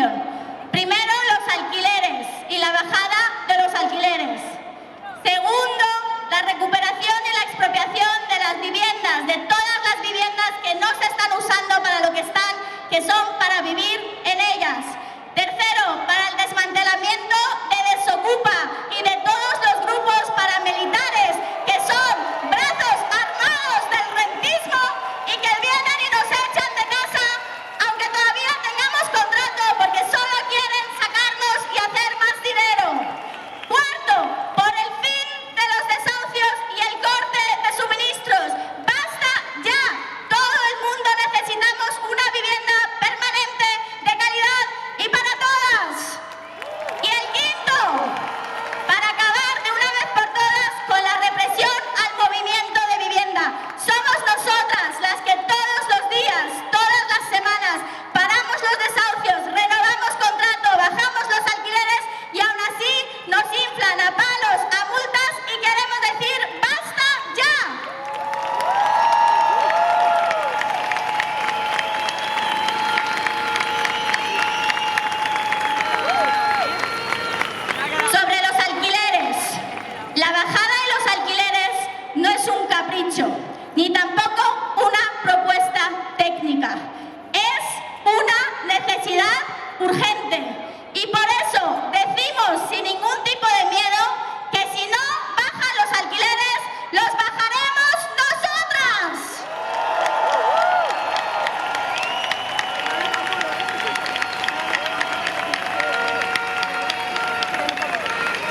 movilización. Primero, los alquileres y la bajada de los alquileres. Segundo, la recuperación y la expropiación de las viviendas, de todas las viviendas que no se están usando para lo que están, que son para vivir en ellas. Tercero, para el desmantelamiento de Desokupa y de todos los grupos paramilitares que son brazos armados del rentismo y que vienen y nos echan de casa, aunque todavía tengamos contrato, porque solo quieren sacarnos y hacer más dinero. Cuarto, por el fin de los desahucios y el corte de suministros. ¡Basta ya! Todo el mundo necesitamos una vivienda permanente, de calidad y para todas. Y el quinto, para acabar de una vez por todas con la represión al movimiento de vivienda. Somos nosotras las que todos los días, todas las semanas, paramos los desahucios, renovamos contrato, bajamos los alquileres y aún así nos inflan a palos, a multas y queremos decir ¡basta ya! Sobre los alquileres, la bajada de los alquileres no es un capricho, ni tampoco una propuesta técnica. Es una necesidad urgente. Y por eso decimos sin ningún tipo de miedo que si no bajan los alquileres, los bajaremos nosotras.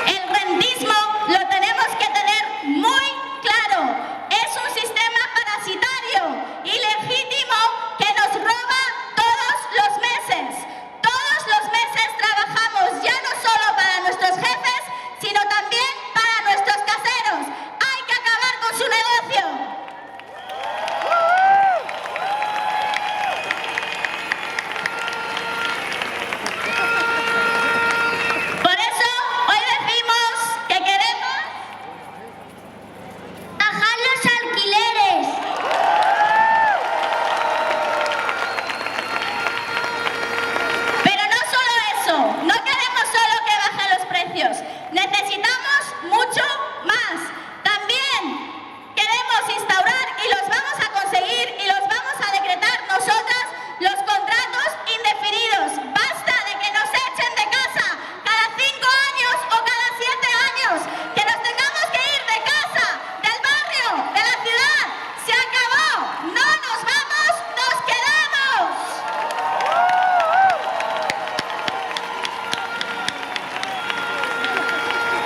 El rentismo lo tenemos que tener muy claro. Es un sistema parasitario, ilegítimo, que nos roba todos los meses. Todos los meses trabajamos ya no solo para nuestros jefes, sino también para nuestros caseros. Hay que acabar con su negocio. Por eso hoy decimos que queremos bajar los alquileres. Pero no solo eso, no queremos solo que bajen los precios, necesitamos mucho más. También queremos instaurar, y los vamos a conseguir, y los vamos a decretar nosotras, los contratos indefinidos. Basta de que nos echen de casa cada 5 años o cada 7 años, que nos tengamos que ir de casa, del barrio, de la ciudad. Se acabó, no nos vamos, nos quedamos.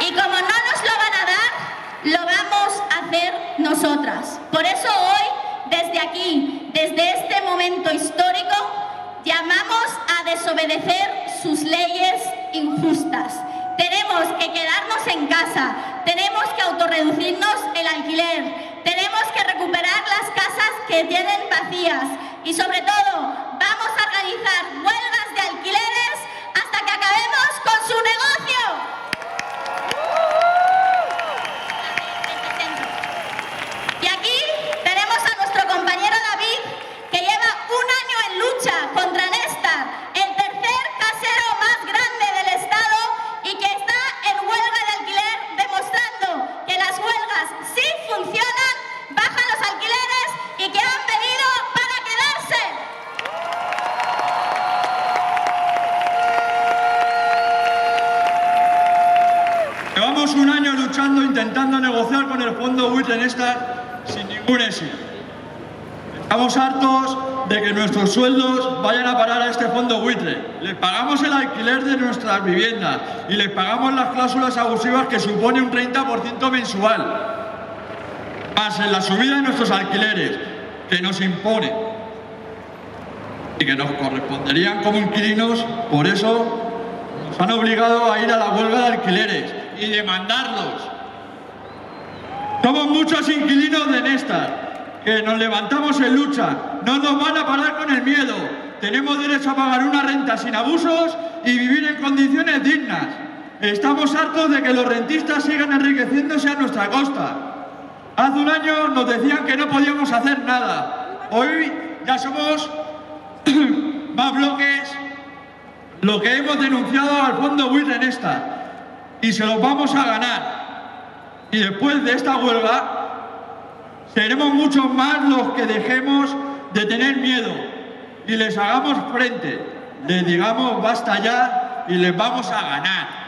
Y como no nos lo van a dar, lo vamos a hacer nosotras. Por eso hoy, desde aquí, desde este momento histórico, llamamos a desobedecer sus leyes injustas. Tenemos que quedarnos en casa, tenemos que autorreducirnos el alquiler, tenemos que recuperar las casas que tienen vacías y sobre todo vamos a organizar huelgas de alquileres hasta que acabemos con su negocio. Y aquí tenemos a nuestro compañero David, que lleva un año en lucha contra Néstor, el tercer casero más grande del Estado, y que está en huelga de alquiler, demostrando que las huelgas sí funcionan, bajan los alquileres y que han venido para quedarse. Llevamos un año luchando, intentando negociar con el fondo buitre Néstor sin ningún éxito. Estamos hartos de que nuestros sueldos vayan a parar a este fondo buitre. Les pagamos el alquiler de nuestras viviendas y les pagamos las cláusulas abusivas que supone un 30% mensual. Más en la subida de nuestros alquileres, que nos impone y que nos corresponderían como inquilinos. Por eso nos han obligado a ir a la huelga de alquileres y demandarlos. Somos muchos inquilinos de Néstor que nos levantamos en lucha. No nos van a parar con el miedo. Tenemos derecho a pagar una renta sin abusos y vivir en condiciones dignas. Estamos hartos de que los rentistas sigan enriqueciéndose a nuestra costa. Hace un año nos decían que no podíamos hacer nada. Hoy ya somos más bloques, lo que hemos denunciado al fondo buitre en esta, y se lo vamos a ganar. Y después de esta huelga, seremos muchos más los que dejemos de tener miedo y les hagamos frente, les digamos basta ya y les vamos a ganar.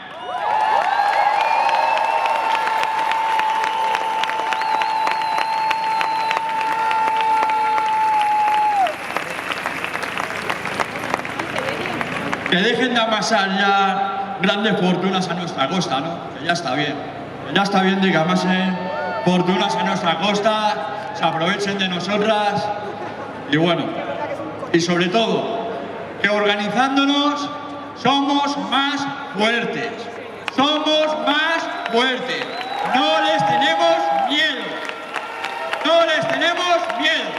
Que dejen de amasar ya grandes fortunas a nuestra costa, ¿no? Que ya está bien. Que ya está bien de que amasen fortunas a nuestra costa, se aprovechen de nosotras. Y bueno, y sobre todo, que organizándonos somos más fuertes. Somos más fuertes. No les tenemos miedo. No les tenemos miedo.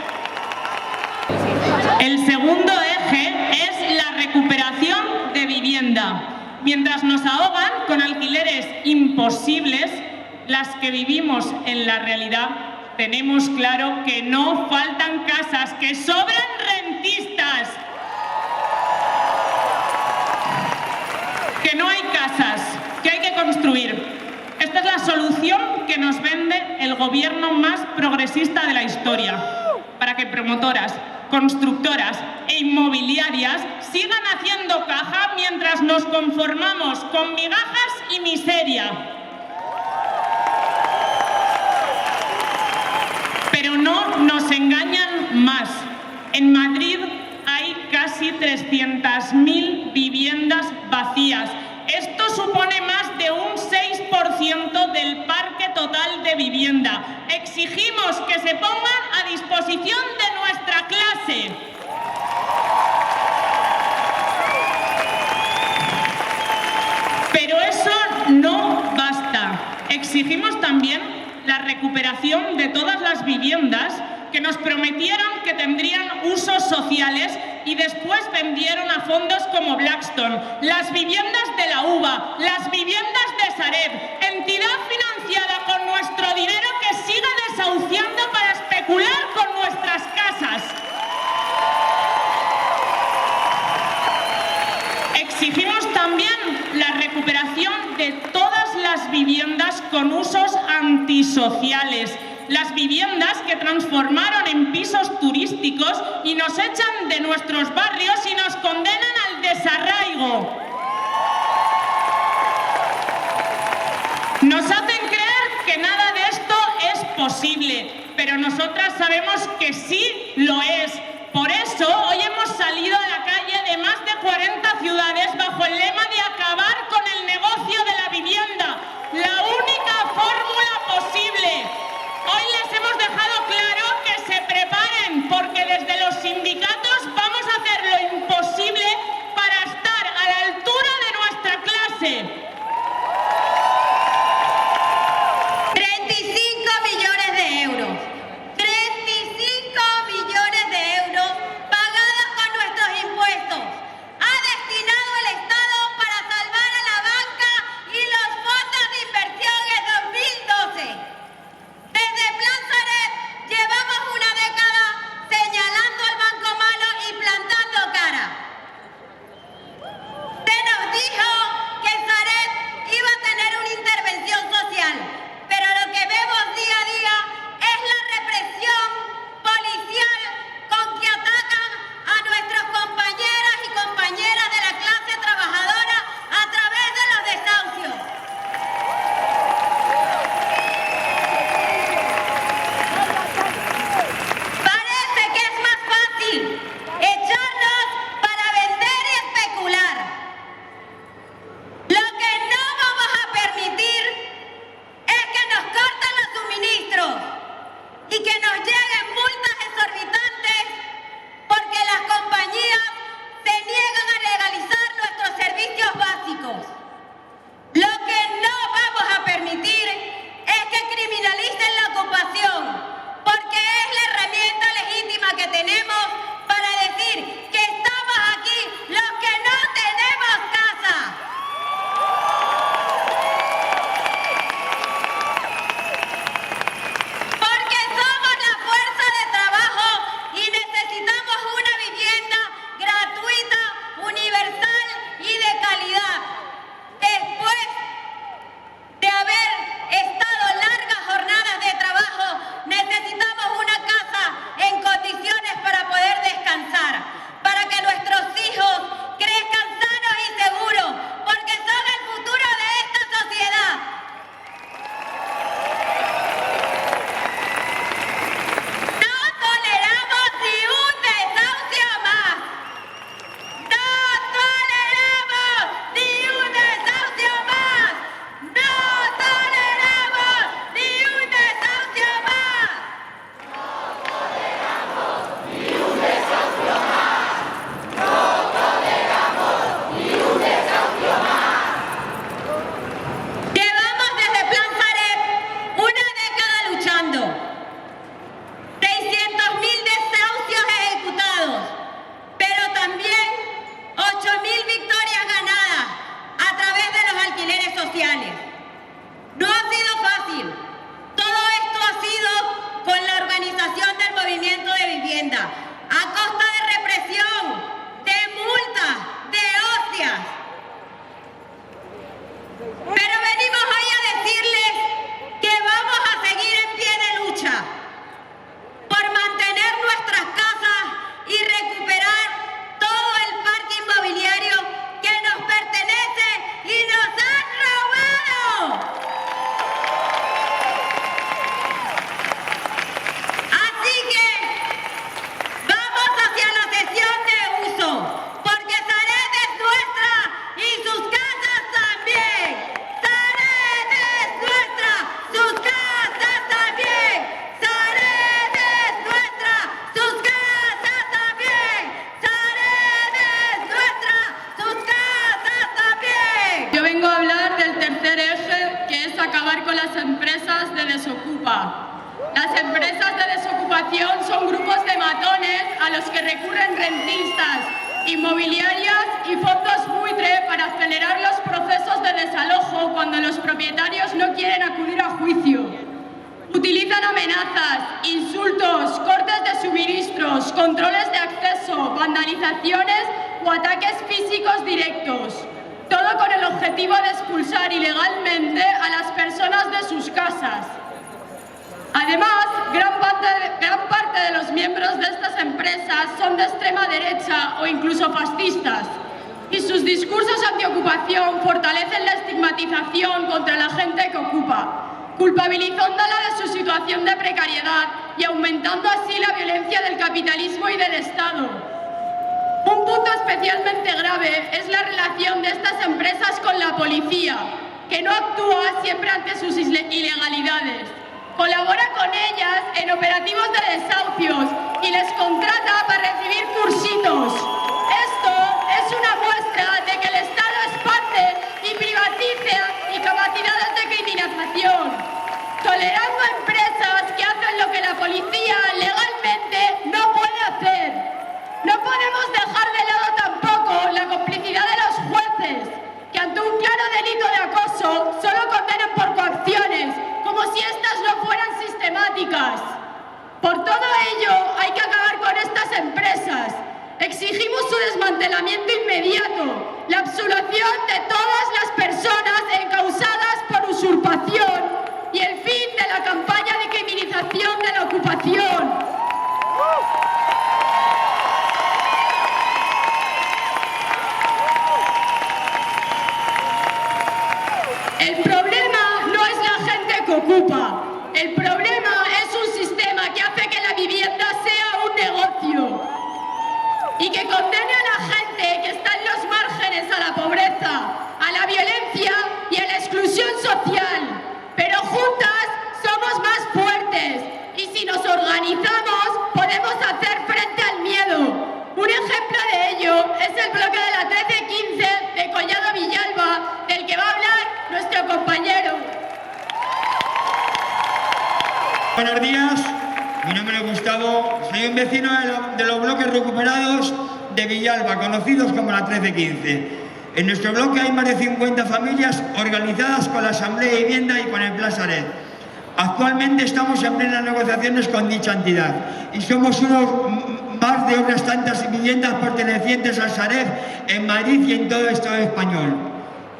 El segundo eje es la recuperación de vivienda. Mientras nos ahogan con alquileres imposibles, las que vivimos en la realidad tenemos claro que no faltan casas, que sobran rentistas. Que no hay casas, que hay que construir. Esta es la solución que nos vende el gobierno más progresista de la historia, para que promotoras, constructoras e inmobiliarias sigan haciendo caja mientras nos conformamos con migajas y miseria. Pero no nos engañan más. En Madrid hay casi 300.000 viviendas vacías. Esto supone más de un 6% del parque total de vivienda. Exigimos que se pongan a disposición de nuestra clase. Pero eso no basta. Exigimos también la recuperación de todas las viviendas que nos prometieron que tendrían usos sociales y después vendieron a fondos como Blackstone, las viviendas de la UVA, las viviendas de Sareb, entidad financiada con nuestro dinero que sigue desahuciando para especular con nuestras casas. Exigimos también la recuperación de todas las viviendas con usos antisociales, las viviendas que transformaron en pisos turísticos y nos echan de nuestros barrios y nos condenan al desarraigo. Nos hacen creer que nada de esto es posible, pero nosotras sabemos que sí lo es. Por eso hoy hemos salido a la calle de más de 40 ciudades bajo el lema de acabar con el negocio de la vivienda, la única fórmula posible. Hoy les hemos dejado claro que se preparen, porque desde los sindicatos vamos a hacer lo imposible para estar a la altura de nuestra clase. 35 millones de euros. 35 millones de euros pagados con nuestros impuestos. Ha destinado el Estado con las empresas de desocupa. Las empresas de desocupación son grupos de matones a los que recurren rentistas, inmobiliarias y fondos buitre para acelerar los procesos de desalojo cuando los propietarios no quieren acudir a juicio. Utilizan amenazas, insultos, cortes de suministros, controles de acceso, vandalizaciones o ataques físicos directos. Todo con el objetivo de expulsar ilegalmente a las personas de sus casas. Además, gran parte de los miembros de estas empresas son de extrema derecha o incluso fascistas, y sus discursos antiocupación fortalecen la estigmatización contra la gente que ocupa, culpabilizándola de su situación de precariedad y aumentando así la violencia del capitalismo y del Estado. Un punto especialmente grave es la relación de estas empresas con la policía, que no actúa siempre ante sus ilegalidades. Colabora con ellas en operativos de desahucios y les contrata para recibir cursitos. Esto es una muestra de que el Estado expande y privatiza y capacidades de criminalización, tolerando a empresas que hacen lo que la policía legalmente no puede hacer. No podemos dejar de lado tampoco la complicidad de los jueces, que ante un claro delito de acoso solo condenan por coacciones, como si estas no fueran sistemáticas. Por todo ello, hay que acabar con estas empresas. Exigimos su desmantelamiento inmediato, la absolución de todas las personas encausadas por usurpación y el fin de la campaña de criminalización de la ocupación. El problema no es la gente que ocupa. El problema es un sistema que hace que la vivienda sea un negocio y que condene a la gente que está en los márgenes a la pobreza, a la violencia y a la exclusión social. Pero juntas somos más fuertes y si nos organizamos podemos hacer frente al miedo. Un ejemplo de ello es el bloque de la 1315 de Collado Villalba, del que va a hablar nuestro compañero. Buenos días, mi nombre es Gustavo, soy un vecino de los bloques recuperados de Villalba, conocidos como la 1315. En nuestro bloque hay más de 50 familias organizadas con la Asamblea de Vivienda y con el Plan Sareb. Actualmente estamos en plenas negociaciones con dicha entidad y somos más de otras tantas viviendas pertenecientes al Sareb en Madrid y en todo el Estado español.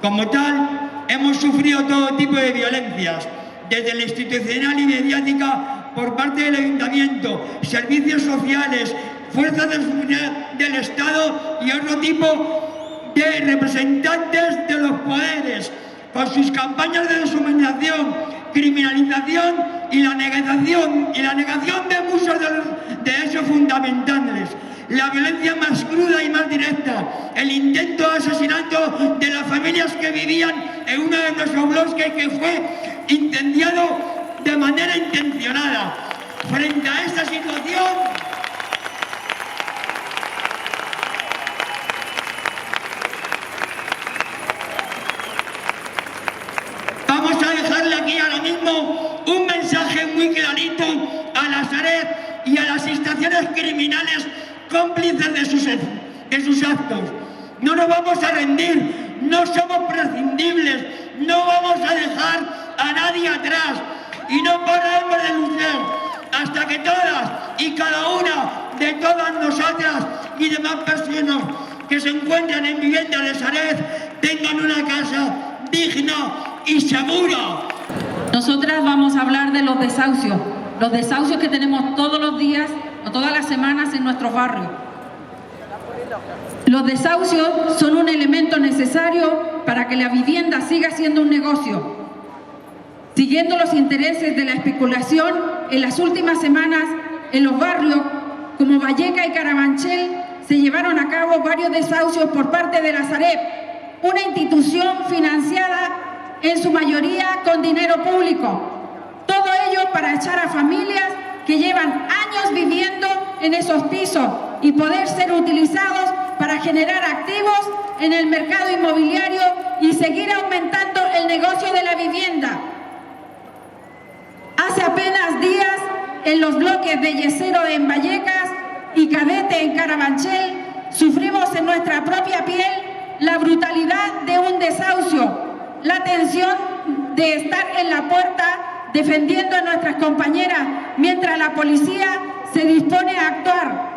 Como tal, hemos sufrido todo tipo de violencias, desde la institucional y mediática por parte del Ayuntamiento, servicios sociales, fuerzas de seguridad del Estado y otro tipo de representantes de los poderes, con sus campañas de deshumanización, criminalización y la negación de muchos de los derechos fundamentales. La violencia más cruda y más directa, el intento de asesinato de las familias que vivían en uno de nuestros bloques que fue incendiado de manera intencionada. Frente a esta situación, vamos a dejarle aquí ahora mismo un mensaje muy clarito a la Sareb y a las instancias criminales cómplices de sus actos. No nos vamos a rendir, no somos prescindibles, no vamos a dejar a nadie atrás y no pararemos de luchar hasta que todas y cada una de todas nosotras y demás personas que se encuentran en vivienda de Sareb tengan una casa digna y segura. Nosotras vamos a hablar de los desahucios que tenemos todos los días o todas las semanas en nuestros barrios. Los desahucios son un elemento necesario para que la vivienda siga siendo un negocio. Siguiendo los intereses de la especulación, en las últimas semanas, en los barrios como Valleca y Carabanchel, se llevaron a cabo varios desahucios por parte de la Sareb, una institución financiada en su mayoría con dinero público. Todo ello para echar a familias que llevan años viviendo en esos pisos y poder ser utilizados para generar activos en el mercado inmobiliario y seguir aumentando el negocio de la vivienda. apenas días, en los bloques de Yesero en Vallecas y Cadete en Carabanchel, sufrimos en nuestra propia piel la brutalidad de un desahucio, la tensión de estar en la puerta defendiendo a nuestras compañeras mientras la policía se dispone a actuar,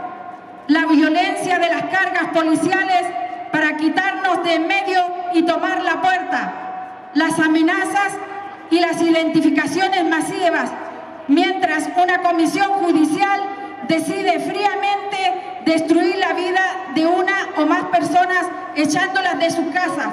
la violencia de las cargas policiales para quitarnos de en medio y tomar la puerta, las amenazas y las identificaciones masivas, mientras una comisión judicial decide fríamente destruir la vida de una o más personas echándolas de sus casas.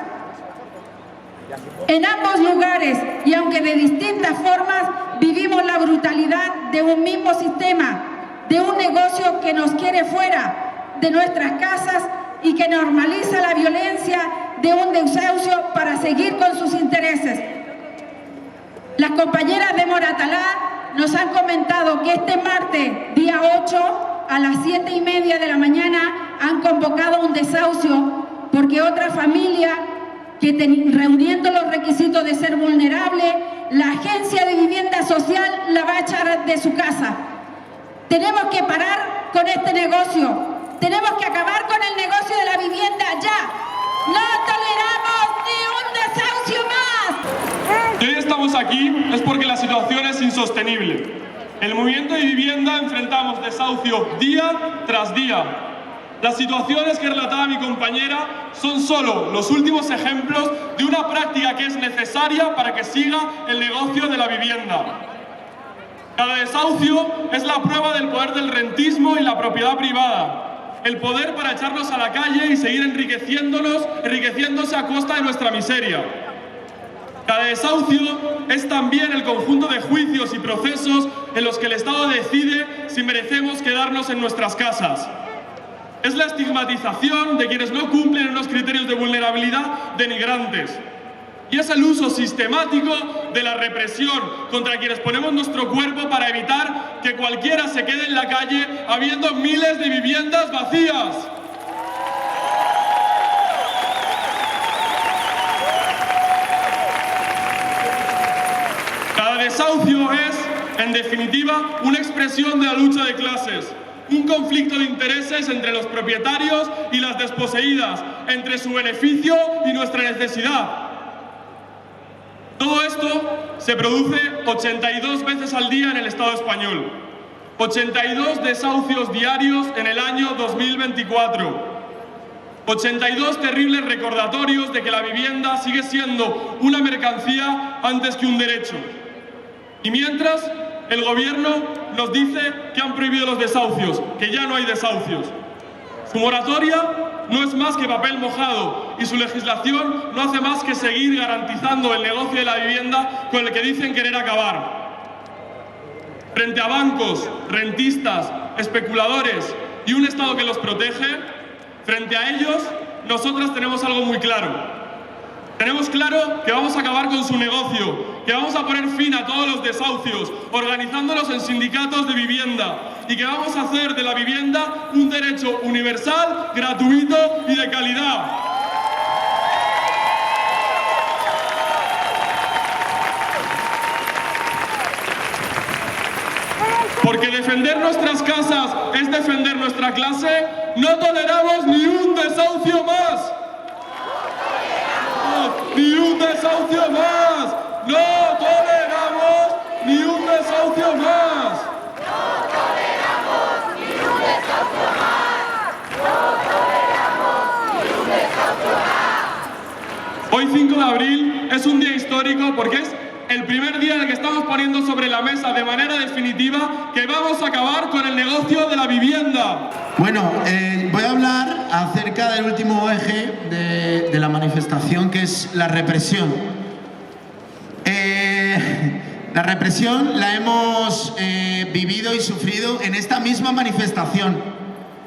En ambos lugares, y aunque de distintas formas, vivimos la brutalidad de un mismo sistema, de un negocio que nos quiere fuera de nuestras casas y que normaliza la violencia de un desahucio para seguir con sus intereses. Las compañeras de Moratalá nos han comentado que este martes, día 8, a las 7:30 de la mañana, han convocado un desahucio porque otra familia, que reuniendo los requisitos de ser vulnerable, la agencia de vivienda social la va a echar de su casa. Tenemos que parar con este negocio. Tenemos que acabar con el negocio de la vivienda ya. ¡No toleramos ni un desahucio más! Si hoy estamos aquí es porque la situación es insostenible. En el movimiento de vivienda enfrentamos desahucio día tras día. Las situaciones que relataba mi compañera son solo los últimos ejemplos de una práctica que es necesaria para que siga el negocio de la vivienda. Cada desahucio es la prueba del poder del rentismo y la propiedad privada, el poder para echarnos a la calle y seguir enriqueciéndose a costa de nuestra miseria. Cada desahucio es también el conjunto de juicios y procesos en los que el Estado decide si merecemos quedarnos en nuestras casas. Es la estigmatización de quienes no cumplen unos criterios de vulnerabilidad denigrantes. Y es el uso sistemático de la represión contra quienes ponemos nuestro cuerpo para evitar que cualquiera se quede en la calle habiendo miles de viviendas vacías. Cada desahucio es, en definitiva, una expresión de la lucha de clases. Un conflicto de intereses entre los propietarios y las desposeídas, entre su beneficio y nuestra necesidad. Todo esto se produce 82 veces al día en el Estado español. 82 desahucios diarios en el año 2024. 82 terribles recordatorios de que la vivienda sigue siendo una mercancía antes que un derecho. Y mientras, el gobierno nos dice que han prohibido los desahucios, que ya no hay desahucios. Su moratoria no es más que papel mojado y su legislación no hace más que seguir garantizando el negocio de la vivienda con el que dicen querer acabar. Frente a bancos, rentistas, especuladores y un Estado que los protege, frente a ellos, nosotras tenemos algo muy claro. Tenemos claro que vamos a acabar con su negocio, que vamos a poner fin a todos los desahucios, organizándonos en sindicatos de vivienda y que vamos a hacer de la vivienda un derecho universal, gratuito y de calidad. Porque defender nuestras casas es defender nuestra clase, no toleramos ni un desahucio más. ¡Ni un desahucio más! ¡No toleramos ni un desahucio más! ¡No toleramos ni un desahucio más! ¡No toleramos ni un desahucio más! Hoy 5 de abril es un día histórico porque es el primer día en el que estamos poniendo sobre la mesa de manera definitiva que vamos a acabar con el negocio de la vivienda. Bueno, voy a hablar acerca del último eje de la manifestación, que es la represión. La represión la hemos vivido y sufrido en esta misma manifestación,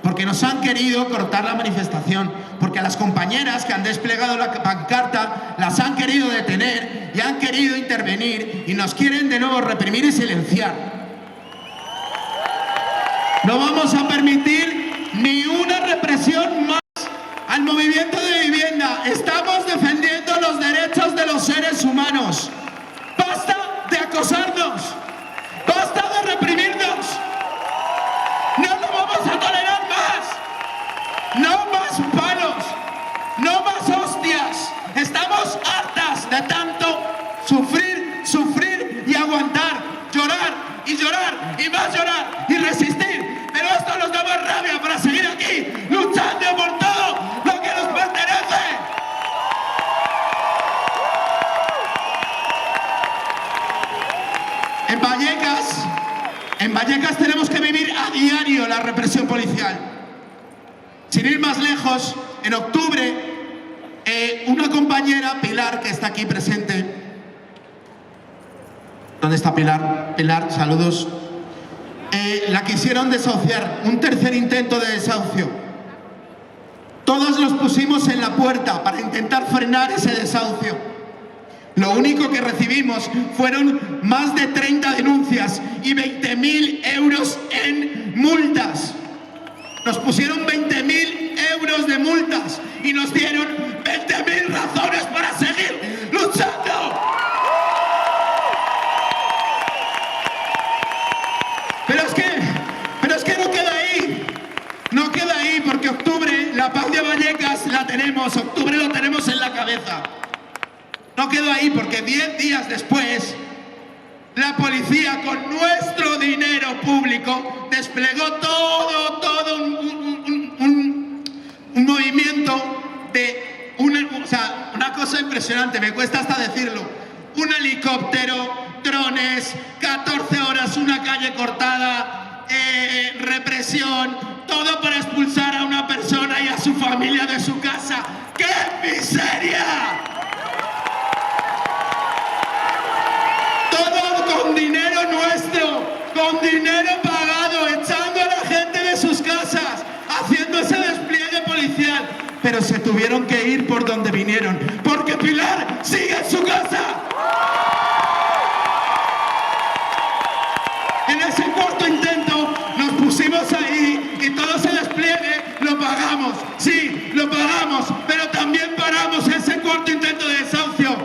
porque nos han querido cortar la manifestación, porque a las compañeras que han desplegado la pancarta las han querido detener y han querido intervenir y nos quieren de nuevo reprimir y silenciar. No vamos a permitir ni una represión más al movimiento de vivienda. Estamos defendiendo los derechos de los seres humanos. ¡Basta de acosarnos! Vallecas tenemos que vivir a diario la represión policial. Sin ir más lejos, en octubre, una compañera, Pilar, que está aquí presente. ¿Dónde está Pilar? Pilar, saludos. La quisieron desahuciar, un tercer intento de desahucio. Todos nos pusimos en la puerta para intentar frenar ese desahucio. Lo único que recibimos fueron más de 30 denuncias y 20.000 euros en multas. Nos pusieron 20.000 euros de multas y nos dieron 20.000 razones para seguir luchando. Pero es que no queda ahí. No queda ahí, porque octubre, la paz de Vallecas la tenemos, octubre lo tenemos en la cabeza. No quedó ahí, porque 10 días después, la policía, con nuestro dinero público, desplegó todo un movimiento de una cosa impresionante, me cuesta hasta decirlo. Un helicóptero, drones, 14 horas, una calle cortada, represión, todo para expulsar a una persona y a su familia de su casa. ¡Qué miseria! Todo con dinero nuestro, con dinero pagado, echando a la gente de sus casas, haciendo ese despliegue policial. Pero se tuvieron que ir por donde vinieron, porque Pilar sigue en su casa. En ese cuarto intento nos pusimos ahí y todo ese despliegue lo pagamos. Sí, lo pagamos, pero también paramos ese cuarto intento de desahucio.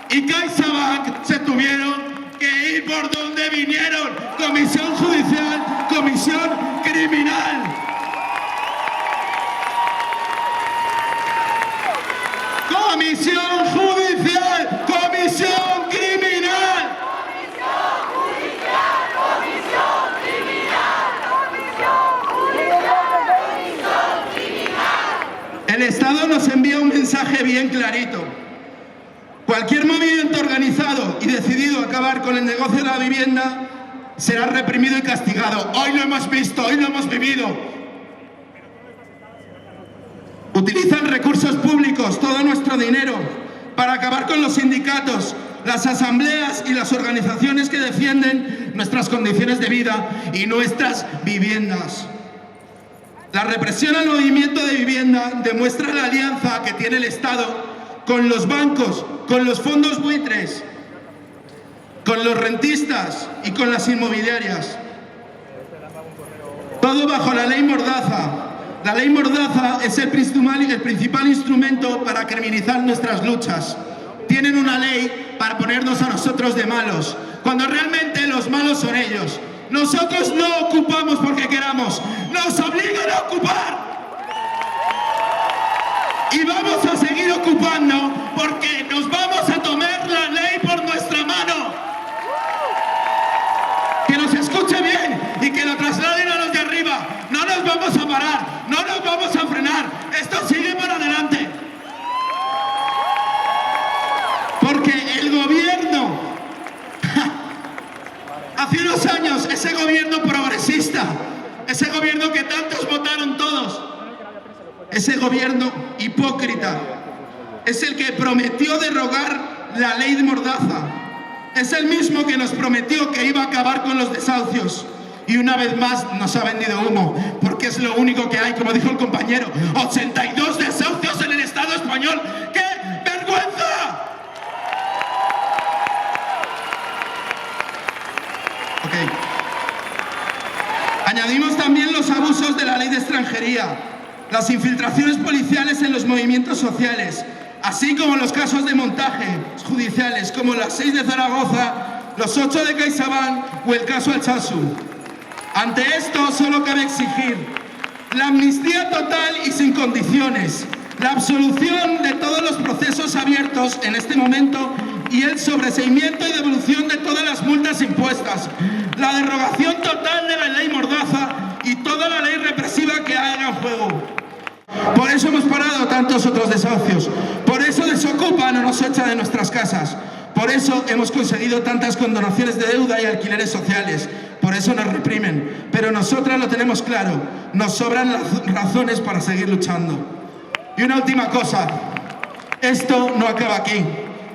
Y CaixaBank se tuvieron que ir por donde vinieron. Comisión judicial, comisión criminal. Comisión judicial, comisión criminal. El Estado nos envía un mensaje bien clarito. Cualquier movimiento organizado y decidido a acabar con el negocio de la vivienda será reprimido y castigado. Hoy lo hemos visto, hoy lo hemos vivido. Utilizan recursos públicos, todo nuestro dinero, para acabar con los sindicatos, las asambleas y las organizaciones que defienden nuestras condiciones de vida y nuestras viviendas. La represión al movimiento de vivienda demuestra la alianza que tiene el Estado con los bancos, con los fondos buitres, con los rentistas y con las inmobiliarias. Todo bajo la ley Mordaza. La ley Mordaza es el principal instrumento para criminalizar nuestras luchas. Tienen una ley para ponernos a nosotros de malos, cuando realmente los malos son ellos. Nosotros no ocupamos porque queramos, nos obligan a ocupar. Y vamos a seguir ocupando porque nos vamos a tomar la ley por nuestra mano. Que nos escuche bien y que lo trasladen a los de arriba. No nos vamos a parar, no nos vamos a frenar. Esto sigue para adelante. Porque el gobierno, hace unos años, ese gobierno progresista, ese gobierno que tantos votaron todos, ese gobierno hipócrita, es el que prometió derogar la ley de Mordaza. Es el mismo que nos prometió que iba a acabar con los desahucios. Y una vez más nos ha vendido humo, porque es lo único que hay, como dijo el compañero. 82 desahucios en el Estado español. ¡Qué vergüenza! Ok. Añadimos también los abusos de la ley de extranjería, las infiltraciones policiales en los movimientos sociales, así como los casos de montaje judiciales, como las 6 de Zaragoza, los 8 de CaixaBank o el caso Alchazu. Ante esto solo cabe exigir la amnistía total y sin condiciones, la absolución de todos los procesos abiertos en este momento y el sobreseimiento y devolución de todas las multas impuestas, la derogación total de la ley Mordaza y toda la ley represiva que haya en juego. Por eso hemos parado tantos otros desahucios, por eso desocupan o nos echan de nuestras casas, por eso hemos conseguido tantas condonaciones de deuda y alquileres sociales, por eso nos reprimen. Pero nosotras lo tenemos claro, nos sobran las razones para seguir luchando. Y una última cosa, esto no acaba aquí.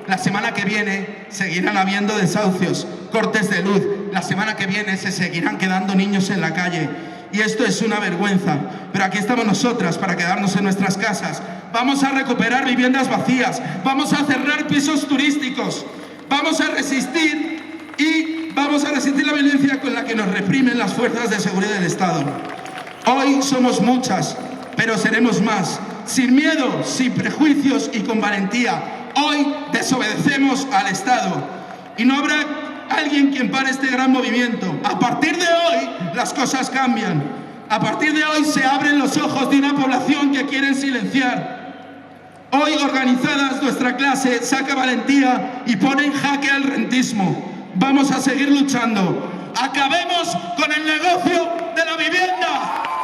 La semana que viene seguirán habiendo desahucios, cortes de luz. La semana que viene se seguirán quedando niños en la calle. Y esto es una vergüenza. Pero aquí estamos nosotras para quedarnos en nuestras casas. Vamos a recuperar viviendas vacías. Vamos a cerrar pisos turísticos. Vamos a resistir y vamos a resistir la violencia con la que nos reprimen las fuerzas de seguridad del Estado. Hoy somos muchas, pero seremos más. Sin miedo, sin prejuicios y con valentía. Hoy desobedecemos al Estado. Y no habrá alguien quien pare este gran movimiento. A partir de hoy las cosas cambian. A partir de hoy se abren los ojos de una población que quieren silenciar. Hoy, organizadas, nuestra clase saca valentía y pone en jaque al rentismo. Vamos a seguir luchando. Acabemos con el negocio de la vivienda.